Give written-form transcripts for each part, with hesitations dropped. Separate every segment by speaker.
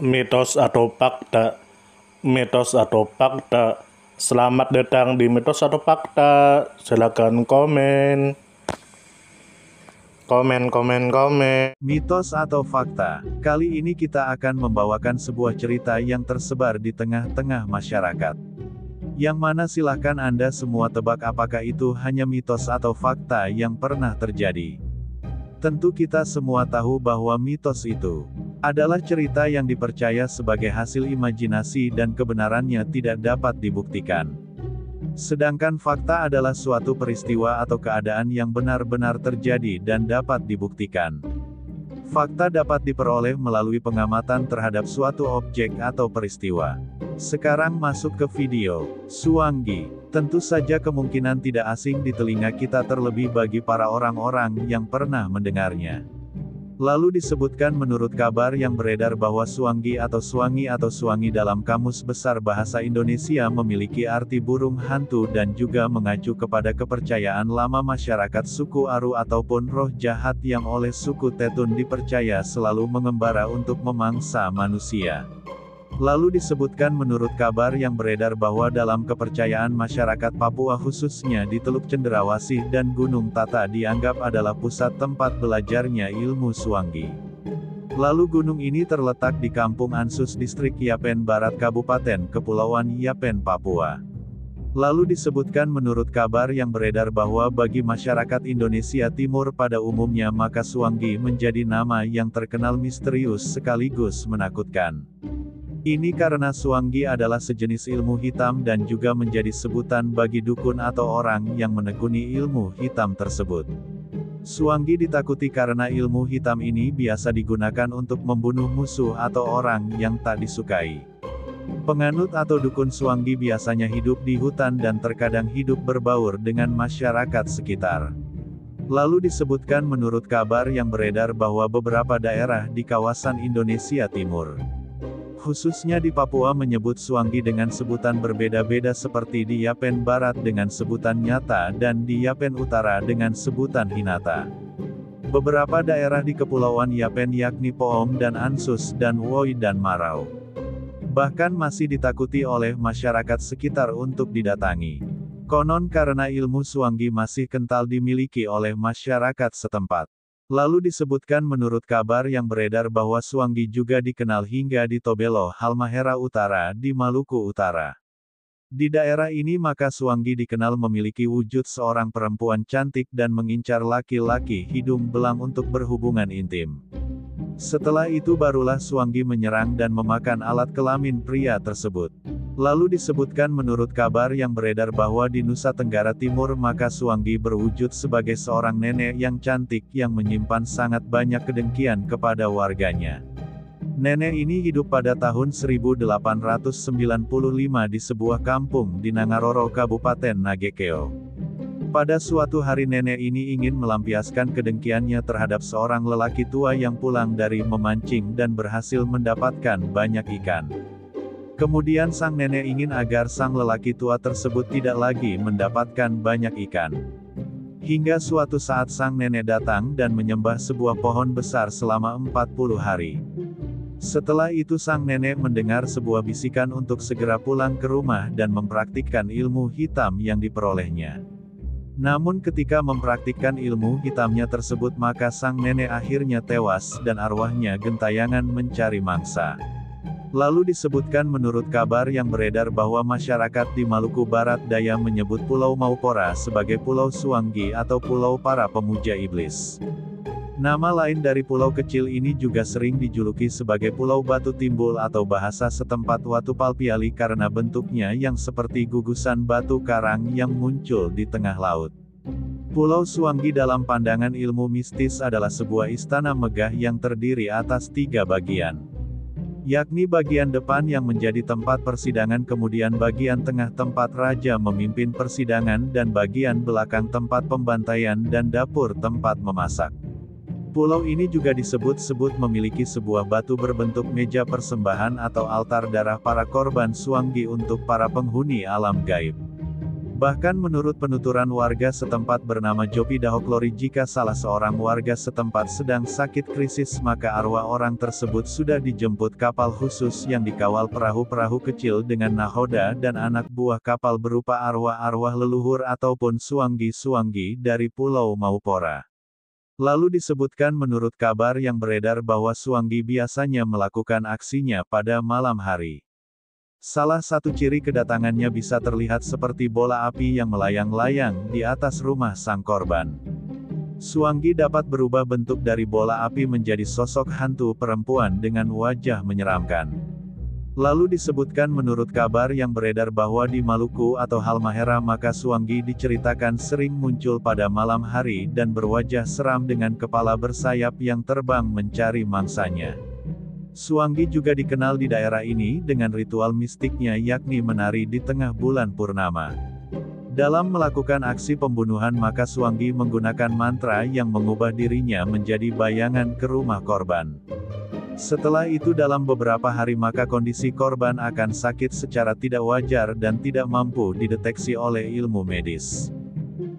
Speaker 1: Mitos atau fakta? Mitos atau fakta? Selamat datang di Mitos atau Fakta. Silakan komen. Komen.
Speaker 2: Mitos atau fakta? Kali ini kita akan membawakan sebuah cerita yang tersebar di tengah-tengah masyarakat. Yang mana silahkan Anda semua tebak apakah itu hanya mitos atau fakta yang pernah terjadi. Tentu kita semua tahu bahwa mitos itu adalah cerita yang dipercaya sebagai hasil imajinasi dan kebenarannya tidak dapat dibuktikan. Sedangkan fakta adalah suatu peristiwa atau keadaan yang benar-benar terjadi dan dapat dibuktikan. Fakta dapat diperoleh melalui pengamatan terhadap suatu objek atau peristiwa. Sekarang masuk ke video. Suwangi. Tentu saja kemungkinan tidak asing di telinga kita terlebih bagi para orang-orang yang pernah mendengarnya. Lalu disebutkan menurut kabar yang beredar bahwa Suwangi atau Suwangi dalam Kamus Besar Bahasa Indonesia memiliki arti burung hantu dan juga mengacu kepada kepercayaan lama masyarakat suku Aru ataupun roh jahat yang oleh suku Tetun dipercaya selalu mengembara untuk memangsa manusia. Lalu disebutkan menurut kabar yang beredar bahwa dalam kepercayaan masyarakat Papua khususnya di Teluk Cenderawasih dan Gunung Tata dianggap adalah pusat tempat belajarnya ilmu Suwangi. Lalu gunung ini terletak di Kampung Ansus Distrik Yapen Barat Kabupaten Kepulauan Yapen Papua. Lalu disebutkan menurut kabar yang beredar bahwa bagi masyarakat Indonesia Timur pada umumnya maka Suwangi menjadi nama yang terkenal misterius sekaligus menakutkan. Ini karena Suwangi adalah sejenis ilmu hitam dan juga menjadi sebutan bagi dukun atau orang yang menekuni ilmu hitam tersebut. Suwangi ditakuti karena ilmu hitam ini biasa digunakan untuk membunuh musuh atau orang yang tak disukai. Penganut atau dukun Suwangi biasanya hidup di hutan dan terkadang hidup berbaur dengan masyarakat sekitar. Lalu disebutkan menurut kabar yang beredar bahwa beberapa daerah di kawasan Indonesia Timur, khususnya di Papua menyebut Suwangi dengan sebutan berbeda-beda seperti di Yapen Barat dengan sebutan Nyata dan di Yapen Utara dengan sebutan Hinata. Beberapa daerah di Kepulauan Yapen yakni Poom dan Ansus dan Woi dan Marau bahkan masih ditakuti oleh masyarakat sekitar untuk didatangi. Konon karena ilmu Suwangi masih kental dimiliki oleh masyarakat setempat. Lalu disebutkan menurut kabar yang beredar bahwa Suwangi juga dikenal hingga di Tobelo Halmahera Utara di Maluku Utara. Di daerah ini maka Suwangi dikenal memiliki wujud seorang perempuan cantik dan mengincar laki-laki hidung belang untuk berhubungan intim. Setelah itu barulah Suwangi menyerang dan memakan alat kelamin pria tersebut. Lalu disebutkan menurut kabar yang beredar bahwa di Nusa Tenggara Timur maka Suwangi berwujud sebagai seorang nenek yang cantik yang menyimpan sangat banyak kedengkian kepada warganya. Nenek ini hidup pada tahun 1895 di sebuah kampung di Nangaroro Kabupaten Nagekeo. Pada suatu hari nenek ini ingin melampiaskan kedengkiannya terhadap seorang lelaki tua yang pulang dari memancing dan berhasil mendapatkan banyak ikan. Kemudian sang nenek ingin agar sang lelaki tua tersebut tidak lagi mendapatkan banyak ikan. Hingga suatu saat sang nenek datang dan menyembah sebuah pohon besar selama 40 hari. Setelah itu sang nenek mendengar sebuah bisikan untuk segera pulang ke rumah dan mempraktikkan ilmu hitam yang diperolehnya. Namun ketika mempraktikkan ilmu hitamnya tersebut maka sang nenek akhirnya tewas dan arwahnya gentayangan mencari mangsa. Lalu disebutkan menurut kabar yang beredar bahwa masyarakat di Maluku Barat Daya menyebut Pulau Maupora sebagai Pulau Suwangi atau Pulau Para Pemuja Iblis. Nama lain dari pulau kecil ini juga sering dijuluki sebagai Pulau Batu Timbul atau bahasa setempat Watu Palpiali karena bentuknya yang seperti gugusan batu karang yang muncul di tengah laut. Pulau Suwangi dalam pandangan ilmu mistis adalah sebuah istana megah yang terdiri atas 3 bagian, yakni bagian depan yang menjadi tempat persidangan, kemudian bagian tengah tempat raja memimpin persidangan dan bagian belakang tempat pembantaian dan dapur tempat memasak. Pulau ini juga disebut-sebut memiliki sebuah batu berbentuk meja persembahan atau altar darah para korban Suwangi untuk para penghuni alam gaib. Bahkan menurut penuturan warga setempat bernama Jopi Dahoklori, jika salah seorang warga setempat sedang sakit krisis maka arwah orang tersebut sudah dijemput kapal khusus yang dikawal perahu-perahu kecil dengan nahoda dan anak buah kapal berupa arwah-arwah leluhur ataupun suanggi-suanggi dari Pulau Maupora. Lalu disebutkan menurut kabar yang beredar bahwa suanggi biasanya melakukan aksinya pada malam hari. Salah satu ciri kedatangannya bisa terlihat seperti bola api yang melayang-layang di atas rumah sang korban. Suanggi dapat berubah bentuk dari bola api menjadi sosok hantu perempuan dengan wajah menyeramkan. Lalu disebutkan menurut kabar yang beredar bahwa di Maluku atau Halmahera maka suanggi diceritakan sering muncul pada malam hari dan berwajah seram dengan kepala bersayap yang terbang mencari mangsanya. Suanggi juga dikenal di daerah ini dengan ritual mistiknya yakni menari di tengah bulan purnama. Dalam melakukan aksi pembunuhan maka suanggi menggunakan mantra yang mengubah dirinya menjadi bayangan ke rumah korban. Setelah itu dalam beberapa hari maka kondisi korban akan sakit secara tidak wajar dan tidak mampu dideteksi oleh ilmu medis.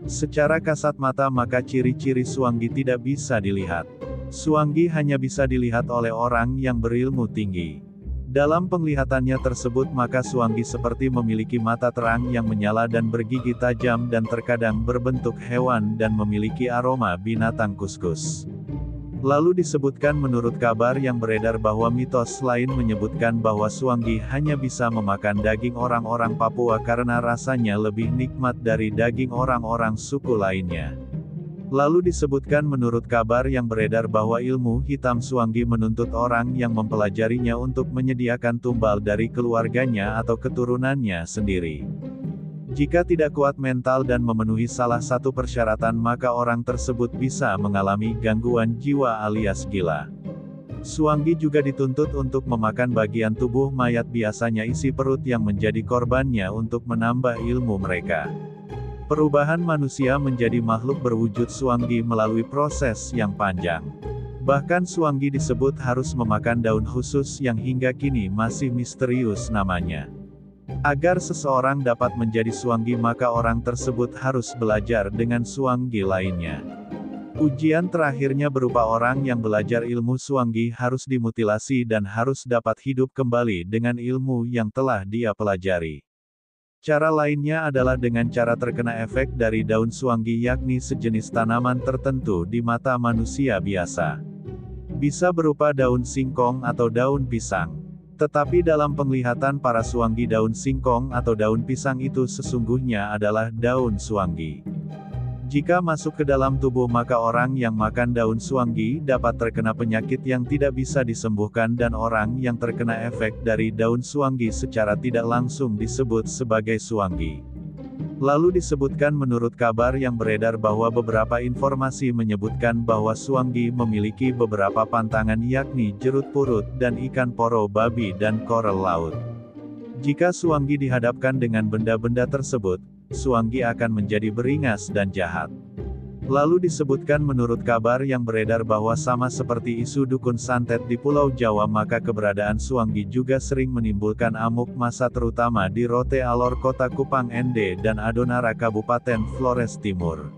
Speaker 2: Secara kasat mata maka ciri-ciri suanggi tidak bisa dilihat. Suanggi hanya bisa dilihat oleh orang yang berilmu tinggi. Dalam penglihatannya tersebut maka suanggi seperti memiliki mata terang yang menyala dan bergigi tajam dan terkadang berbentuk hewan dan memiliki aroma binatang kuskus. Lalu disebutkan menurut kabar yang beredar bahwa mitos lain menyebutkan bahwa suanggi hanya bisa memakan daging orang-orang Papua karena rasanya lebih nikmat dari daging orang-orang suku lainnya. Lalu disebutkan menurut kabar yang beredar bahwa ilmu hitam suanggi menuntut orang yang mempelajarinya untuk menyediakan tumbal dari keluarganya atau keturunannya sendiri. Jika tidak kuat mental dan memenuhi salah satu persyaratan maka orang tersebut bisa mengalami gangguan jiwa alias gila. Suanggi juga dituntut untuk memakan bagian tubuh mayat biasanya isi perut yang menjadi korbannya untuk menambah ilmu mereka. Perubahan manusia menjadi makhluk berwujud suanggi melalui proses yang panjang. Bahkan suanggi disebut harus memakan daun khusus yang hingga kini masih misterius namanya. Agar seseorang dapat menjadi suanggi maka orang tersebut harus belajar dengan suanggi lainnya. Ujian terakhirnya berupa orang yang belajar ilmu suanggi harus dimutilasi dan harus dapat hidup kembali dengan ilmu yang telah dia pelajari. Cara lainnya adalah dengan cara terkena efek dari daun suanggi yakni sejenis tanaman tertentu di mata manusia biasa. Bisa berupa daun singkong atau daun pisang. Tetapi dalam penglihatan para suanggi daun singkong atau daun pisang itu sesungguhnya adalah daun suanggi. Jika masuk ke dalam tubuh maka orang yang makan daun suanggi dapat terkena penyakit yang tidak bisa disembuhkan dan orang yang terkena efek dari daun suanggi secara tidak langsung disebut sebagai suanggi. Lalu disebutkan menurut kabar yang beredar bahwa beberapa informasi menyebutkan bahwa suanggi memiliki beberapa pantangan yakni jerut purut dan ikan poro babi dan korel laut. Jika suanggi dihadapkan dengan benda-benda tersebut, suanggi akan menjadi beringas dan jahat. Lalu disebutkan menurut kabar yang beredar bahwa sama seperti isu dukun santet di Pulau Jawa maka keberadaan suanggi juga sering menimbulkan amuk massa terutama di Rote Alor Kota Kupang ND dan Adonara Kabupaten Flores Timur.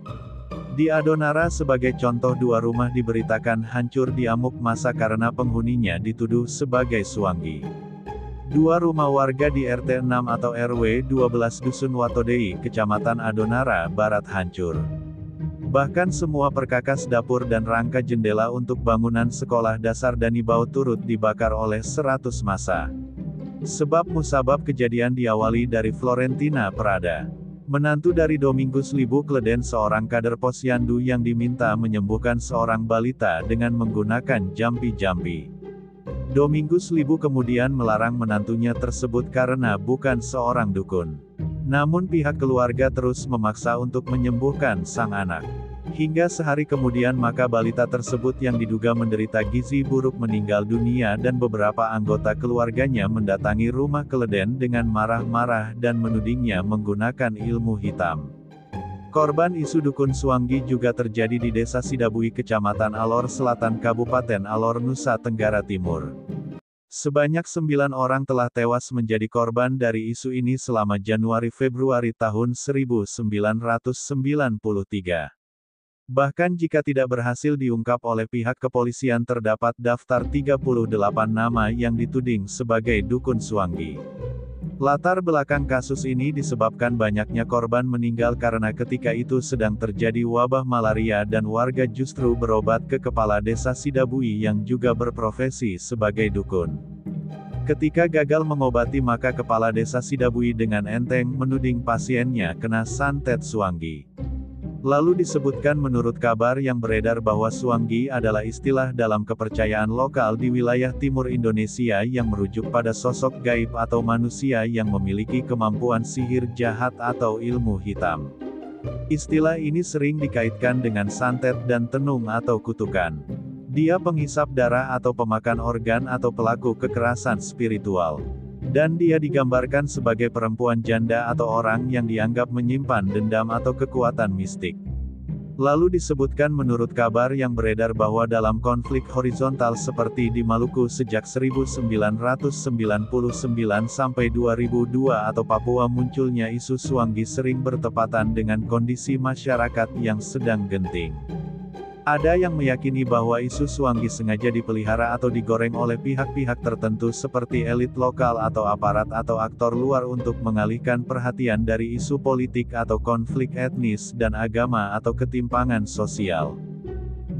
Speaker 2: Di Adonara sebagai contoh dua rumah diberitakan hancur di amuk massa karena penghuninya dituduh sebagai suanggi. Dua rumah warga di RT 6 atau RW 12 Dusun Watodei, Kecamatan Adonara Barat hancur. Bahkan semua perkakas dapur dan rangka jendela untuk bangunan sekolah dasar Danibau turut dibakar oleh 100 massa. Sebab musabab kejadian diawali dari Florentina Prada, menantu dari Domingus Libu Kleden, seorang kader posyandu yang diminta menyembuhkan seorang balita dengan menggunakan jampi-jampi. Domingus Libu kemudian melarang menantunya tersebut karena bukan seorang dukun. Namun pihak keluarga terus memaksa untuk menyembuhkan sang anak. Hingga sehari kemudian maka balita tersebut yang diduga menderita gizi buruk meninggal dunia dan beberapa anggota keluarganya mendatangi rumah Kleden dengan marah-marah dan menudingnya menggunakan ilmu hitam. Korban isu dukun suanggi juga terjadi di Desa Sidabui Kecamatan Alor Selatan Kabupaten Alor Nusa Tenggara Timur. Sebanyak 9 orang telah tewas menjadi korban dari isu ini selama Januari-Februari tahun 1993. Bahkan jika tidak berhasil diungkap oleh pihak kepolisian terdapat daftar 38 nama yang dituding sebagai dukun Suanggi. Latar belakang kasus ini disebabkan banyaknya korban meninggal karena ketika itu sedang terjadi wabah malaria dan warga justru berobat ke kepala desa Sidabui yang juga berprofesi sebagai dukun. Ketika gagal mengobati maka kepala desa Sidabui dengan enteng menuding pasiennya kena santet Suanggi. Lalu disebutkan menurut kabar yang beredar bahwa Suanggi adalah istilah dalam kepercayaan lokal di wilayah timur Indonesia yang merujuk pada sosok gaib atau manusia yang memiliki kemampuan sihir jahat atau ilmu hitam. Istilah ini sering dikaitkan dengan santet dan tenung atau kutukan. Dia penghisap darah atau pemakan organ atau pelaku kekerasan spiritual. Dan dia digambarkan sebagai perempuan janda atau orang yang dianggap menyimpan dendam atau kekuatan mistik. Lalu disebutkan menurut kabar yang beredar bahwa dalam konflik horizontal seperti di Maluku sejak 1999 sampai 2002 atau Papua munculnya isu Suanggi sering bertepatan dengan kondisi masyarakat yang sedang genting. Ada yang meyakini bahwa isu Suanggi sengaja dipelihara atau digoreng oleh pihak-pihak tertentu seperti elit lokal atau aparat atau aktor luar untuk mengalihkan perhatian dari isu politik atau konflik etnis dan agama atau ketimpangan sosial.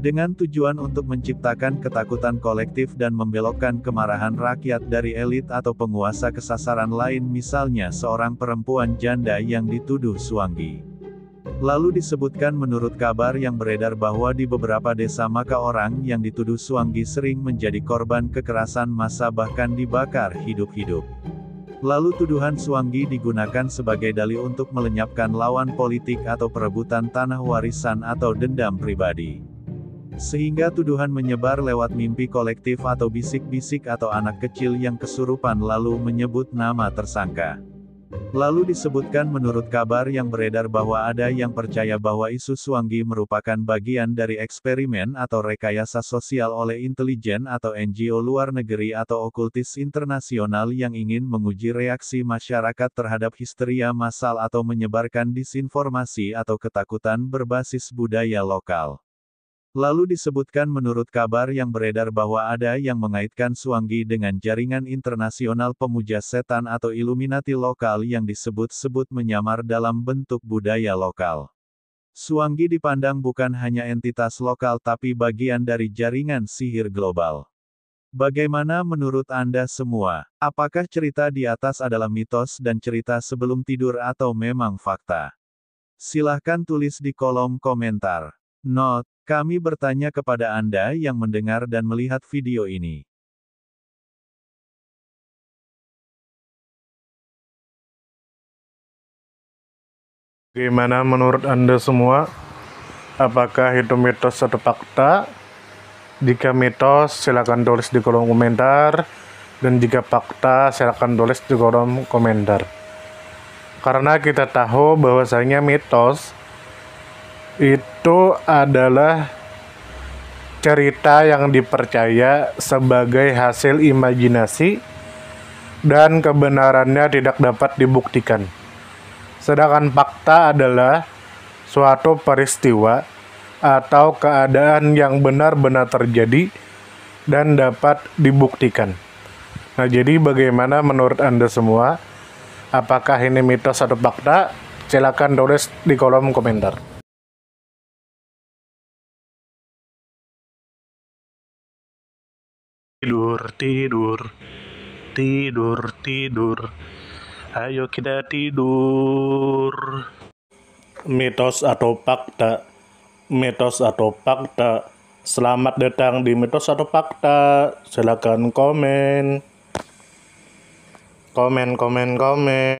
Speaker 2: Dengan tujuan untuk menciptakan ketakutan kolektif dan membelokkan kemarahan rakyat dari elit atau penguasa ke sasaran lain misalnya seorang perempuan janda yang dituduh Suanggi. Lalu disebutkan menurut kabar yang beredar bahwa di beberapa desa maka orang yang dituduh Suanggi sering menjadi korban kekerasan massa bahkan dibakar hidup-hidup. Lalu tuduhan Suanggi digunakan sebagai dalih untuk melenyapkan lawan politik atau perebutan tanah warisan atau dendam pribadi. Sehingga tuduhan menyebar lewat mimpi kolektif atau bisik-bisik atau anak kecil yang kesurupan lalu menyebut nama tersangka. Lalu disebutkan menurut kabar yang beredar bahwa ada yang percaya bahwa isu Suanggi merupakan bagian dari eksperimen atau rekayasa sosial oleh intelijen atau NGO luar negeri atau okultis internasional yang ingin menguji reaksi masyarakat terhadap histeria massal atau menyebarkan disinformasi atau ketakutan berbasis budaya lokal. Lalu disebutkan menurut kabar yang beredar bahwa ada yang mengaitkan Suanggi dengan jaringan internasional pemuja setan atau Illuminati lokal yang disebut-sebut menyamar dalam bentuk budaya lokal. Suanggi dipandang bukan hanya entitas lokal tapi bagian dari jaringan sihir global. Bagaimana menurut Anda semua? Apakah cerita di atas adalah mitos dan cerita sebelum tidur atau memang fakta? Silahkan tulis di kolom komentar. Note: kami bertanya kepada Anda yang mendengar dan melihat video ini.
Speaker 1: Gimana menurut Anda semua? Apakah itu mitos atau fakta? Jika mitos, silakan tulis di kolom komentar. Dan jika fakta, silakan tulis di kolom komentar. Karena kita tahu bahwasanya mitos itu adalah cerita yang dipercaya sebagai hasil imajinasi dan kebenarannya tidak dapat dibuktikan. Sedangkan fakta adalah suatu peristiwa atau keadaan yang benar-benar terjadi dan dapat dibuktikan. Nah, jadi bagaimana menurut Anda semua? Apakah ini mitos atau fakta? Silakan tulis di kolom komentar. Tidur, tidur, tidur, tidur. Ayo kita tidur. Mitos atau fakta? Mitos atau fakta? Selamat datang di Mitos atau Fakta. Silakan komen. Komen.